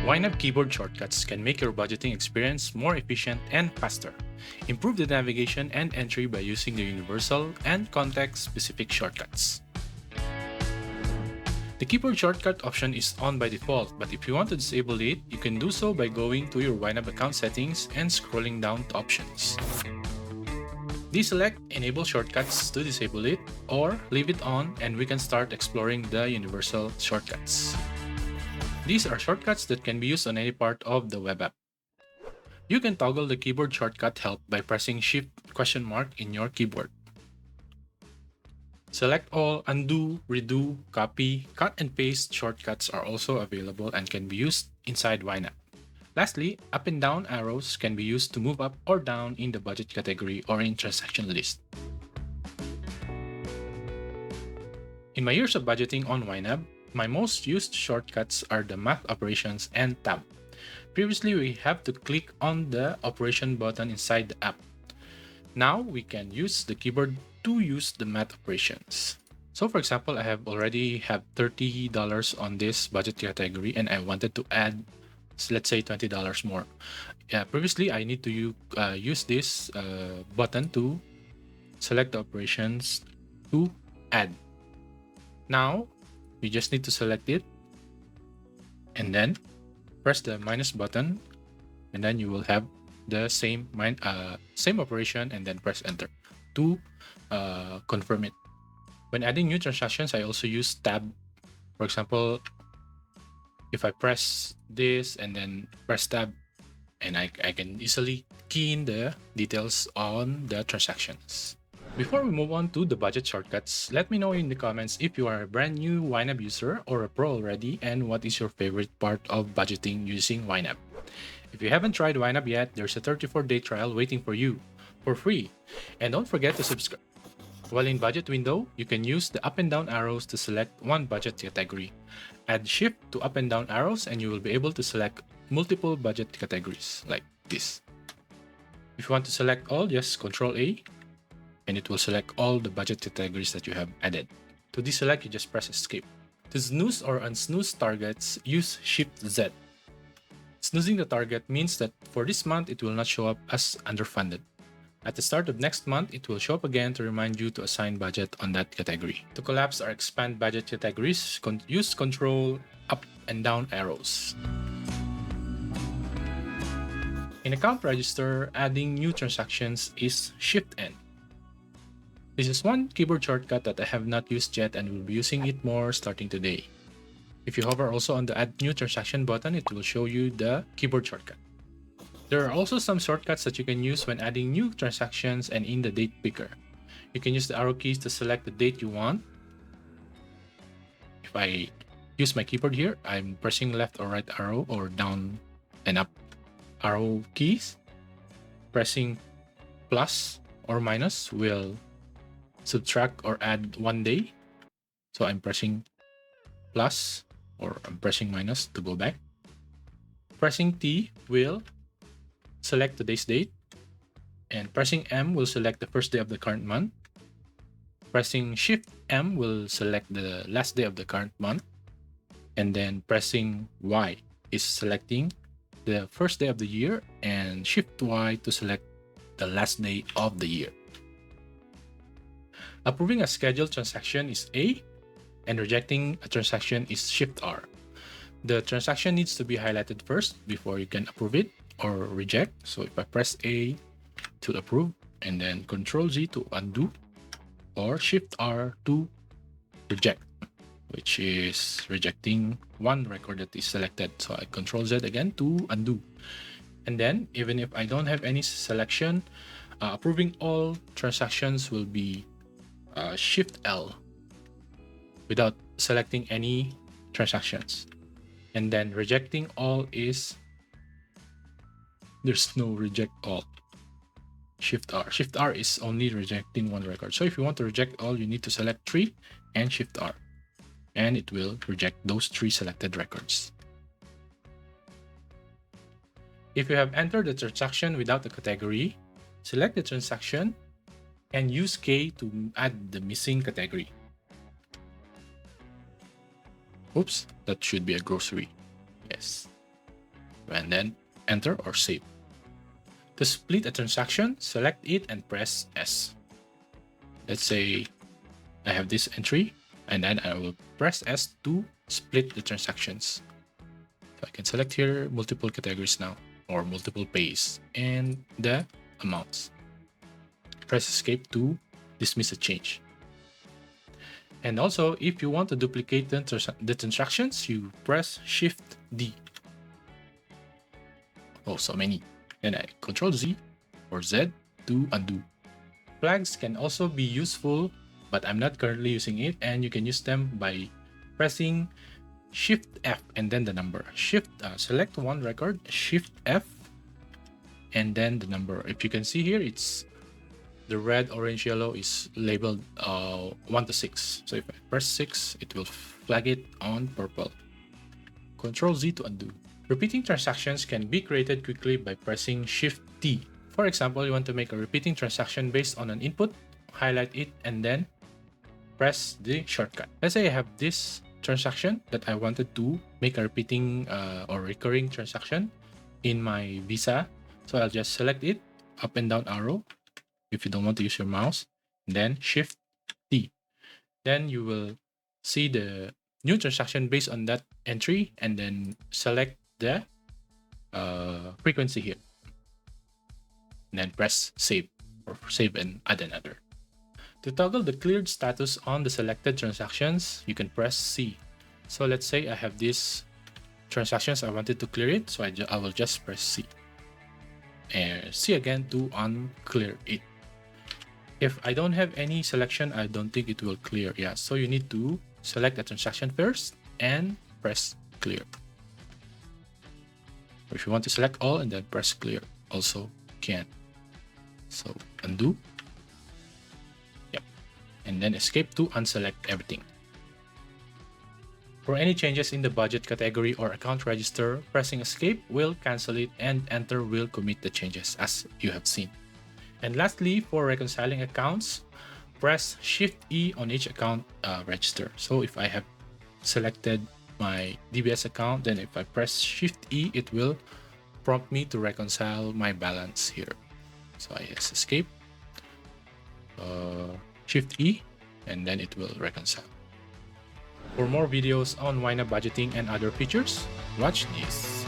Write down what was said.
YNAB keyboard shortcuts can make your budgeting experience more efficient and faster. Improve the navigation and entry by using the universal and context-specific shortcuts. The keyboard shortcut option is on by default, but if you want to disable it, you can do so by going to your YNAB account settings and scrolling down to options. Deselect Enable Shortcuts to disable it, or leave it on and we can start exploring the universal shortcuts. These are shortcuts that can be used on any part of the web app. You can toggle the keyboard shortcut help by pressing Shift ? In your keyboard. Select all, undo, redo, copy, cut and paste shortcuts are also available and can be used inside YNAB. Lastly, up and down arrows can be used to move up or down in the budget category or in transaction list. In my years of budgeting on YNAB, my most used shortcuts are the math operations and tab. Previously, we have to click on the operation button inside the app. Now we can use the keyboard to use the math operations. So for example, I have already have $30 on this budget category and I wanted to add, let's say, $20 more. Previously, I need to use this button to select the operations to add. Now, you just need to select it and then press the minus button, and then you will have the same operation and then press enter to confirm it. When adding new transactions, I also use tab. For example, if I press this and then press tab, and I can easily key in the details on the transactions. Before we move on to the budget shortcuts, let me know in the comments if you are a brand new YNAB user or a pro already, and what is your favorite part of budgeting using YNAB. If you haven't tried YNAB yet, there's a 34-day trial waiting for you for free. And don't forget to subscribe. While in budget window, you can use the up and down arrows to select one budget category. Add shift to up and down arrows and you will be able to select multiple budget categories like this. If you want to select all, just Ctrl A and it will select all the budget categories that you have added. To deselect, you just press escape. To snooze or unsnooze targets, use Shift Z. Snoozing the target means that for this month, it will not show up as underfunded. At the start of next month, it will show up again to remind you to assign budget on that category. To collapse or expand budget categories, use Ctrl up and down arrows. In Account Register, adding new transactions is Shift N. This is one keyboard shortcut that I have not used yet and will be using it more starting today. If you hover also on the Add New Transaction button, it will show you the keyboard shortcut. There are also some shortcuts that you can use when adding new transactions and in the date picker. You can use the arrow keys to select the date you want. If I use my keyboard here, I'm pressing left or right arrow or down and up arrow keys. Pressing plus or minus will subtract or add 1 day. So I'm pressing plus or I'm pressing minus to go back. Pressing T will select today's date, and pressing M will select the first day of the current month. Pressing Shift M will select the last day of the current month, and then pressing Y is selecting the first day of the year, and Shift Y to select the last day of the year. Approving a scheduled transaction is A, and rejecting a transaction is Shift R. The transaction needs to be highlighted first before you can approve it or reject. So if I press A to approve and then Ctrl Z to undo, or Shift R to reject, which is rejecting one record that is selected. So I Ctrl Z again to undo. And then even if I don't have any selection, approving all transactions will be Shift L without selecting any transactions. And then rejecting all is, there's no reject all. Shift R. Shift R is only rejecting one record. So if you want to reject all, you need to select 3 and Shift R. And it will reject those 3 selected records. If you have entered the transaction without a category, select the transaction and use K to add the missing category. Oops, that should be a grocery. Yes. and then enter or save. To split a transaction, select it and press S. Let's say I have this entry, and then I will press S to split the transactions. So I can select here multiple categories now, or multiple pays, and the amounts. Press escape to dismiss a change. And also, if you want to duplicate the transactions, you press Shift D. Oh, so many. Then I Control Z or Z to undo. Flags can also be useful, but I'm not currently using it, and you can use them by pressing Shift F and then the number. Select one record, Shift F, and then the number. If you can see here, it's the red, orange, yellow is labeled 1 to 6. So if I press 6, it will flag it on purple. Control Z to undo. Repeating transactions can be created quickly by pressing Shift T. For example, you want to make a repeating transaction based on an input, highlight it, and then press the shortcut. Let's say I have this transaction that I wanted to make a repeating or recurring transaction in my Visa. So I'll just select it, up and down arrow, if you don't want to use your mouse, then Shift T. Then you will see the new transaction based on that entry, and then select the frequency here. And then press save or save and add another. To toggle the cleared status on the selected transactions, you can press C. So let's say I have these transactions, I wanted to clear it, so I will just press C. And C again to unclear it. If I don't have any selection, I don't think it will clear. Yeah, so you need to select the transaction first and press clear. Or if you want to select all and then press clear, also can. So undo. Yep. And then escape to unselect everything. For any changes in the budget category or account register, pressing escape will cancel it and enter will commit the changes as you have seen. And lastly, for reconciling accounts, press Shift E on each account register. So if I have selected my DBS account, then if I press Shift E, it will prompt me to reconcile my balance here. So I just escape, Shift E, and then it will reconcile. For more videos on YNAB budgeting and other features, watch this.